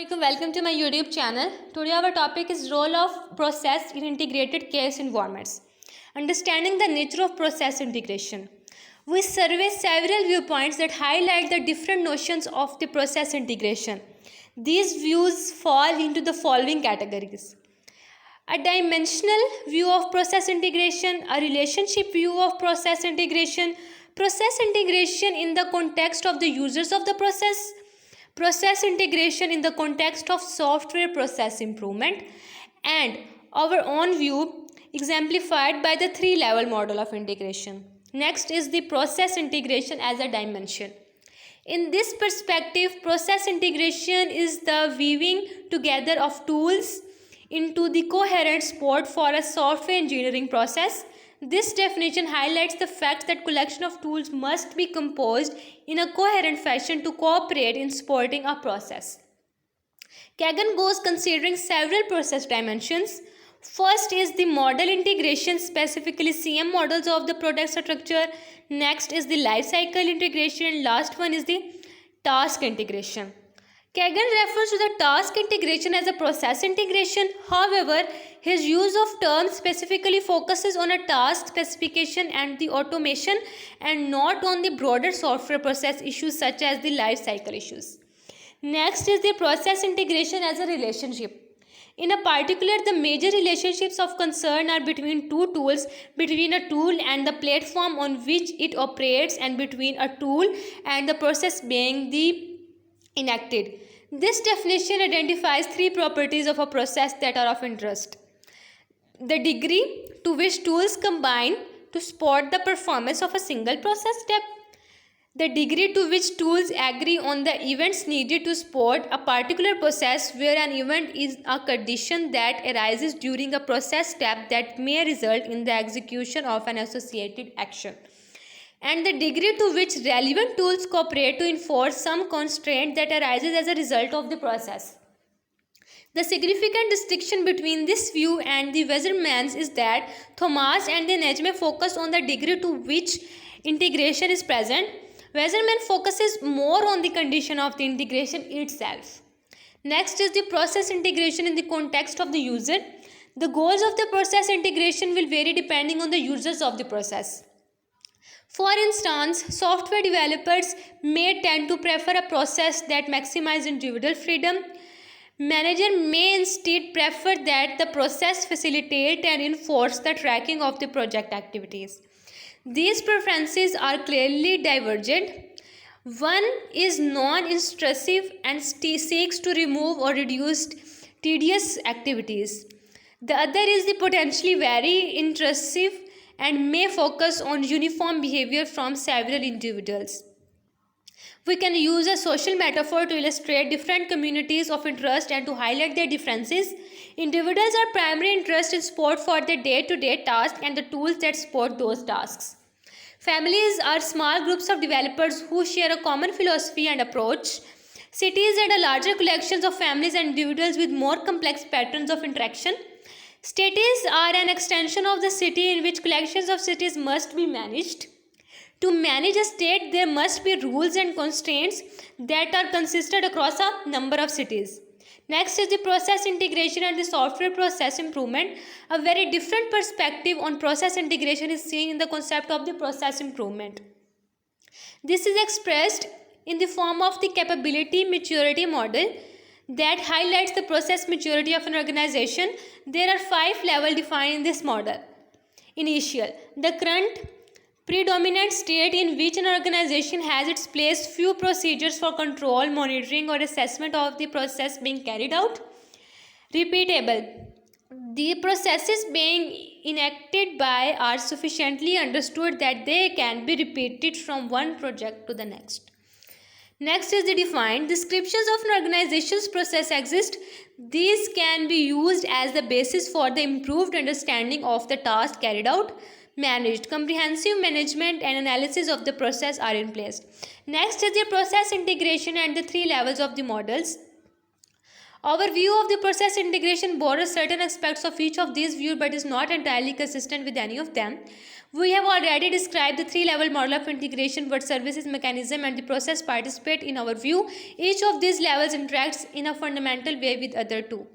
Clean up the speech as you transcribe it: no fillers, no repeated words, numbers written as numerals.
Assalamualaikum, welcome to my YouTube channel. Today our topic is role of process in integrated chaos environments. Understanding the nature of process integration. We survey several viewpoints that highlight the different notions of the process integration. These views fall into the following categories: a dimensional view of process integration, a relationship view of process integration in the context of the users of the process integration in the context of software process improvement, and our own view exemplified by the three-level model of integration. Next is the process integration as a dimension. In this perspective, process integration is the weaving together of tools into the coherent support for a software engineering process. This definition highlights the fact that collection of tools must be composed in a coherent fashion to cooperate in supporting a process. Kagan goes considering several process dimensions. First is the model integration, specifically CM models of the product structure. Next is the life cycle integration, and last one is the task integration. Kagan refers to the task integration as a process integration. However, his use of terms specifically focuses on a task specification and the automation, and not on the broader software process issues such as the life cycle issues. Next is the process integration as a relationship. In a particular, the major relationships of concern are between two tools, between a tool and the platform on which it operates, and between a tool and the process being enacted. This definition identifies three properties of a process that are of interest: the degree to which tools combine to support the performance of a single process step, the degree to which tools agree on the events needed to support a particular process, where an event is a condition that arises during a process step that may result in the execution of an associated action, and the degree to which relevant tools cooperate to enforce some constraint that arises as a result of the process. The significant distinction between this view and the Wesermans is that Thomas and the Nejme focus on the degree to which integration is present. Weserman focuses more on the condition of the integration itself. Next is the process integration in the context of the user. The goals of the process integration will vary depending on the users of the process. For instance, software developers may tend to prefer a process that maximizes individual freedom. Manager may instead prefer that the process facilitate and enforce the tracking of the project activities. These preferences are clearly divergent. One is non-intrusive and seeks to remove or reduce tedious activities. The other is the potentially very intrusive and may focus on uniform behavior from several individuals. We can use a social metaphor to illustrate different communities of interest and to highlight their differences. Individuals are primary interest in support for their day-to-day tasks and the tools that support those tasks. Families are small groups of developers who share a common philosophy and approach. Cities and a larger collections of families and individuals with more complex patterns of interaction. States are an extension of the city in which collections of cities must be managed. To manage a state, there must be rules and constraints that are consistent across a number of cities. Next is the process integration and the software process improvement. A very different perspective on process integration is seen in the concept of the process improvement. This is expressed in the form of the capability maturity model that highlights the process maturity of an organization. There are 5 levels defined in this model. Initial: the current predominant state in which an organization has its place few procedures for control, monitoring or assessment of the process being carried out. Repeatable: the processes being enacted by are sufficiently understood that they can be repeated from one project to the next. Next is the defined. Descriptions of an organization's process exist. These can be used as the basis for the improved understanding of the task carried out. Managed: comprehensive management and analysis of the process are in place. Next is the process integration and the 3 levels of the models. Our view of the process integration borrows certain aspects of each of these views but is not entirely consistent with any of them. We have already described the three-level model of integration, what services, mechanism, and the process participate in our view. Each of these levels interacts in a fundamental way with other two.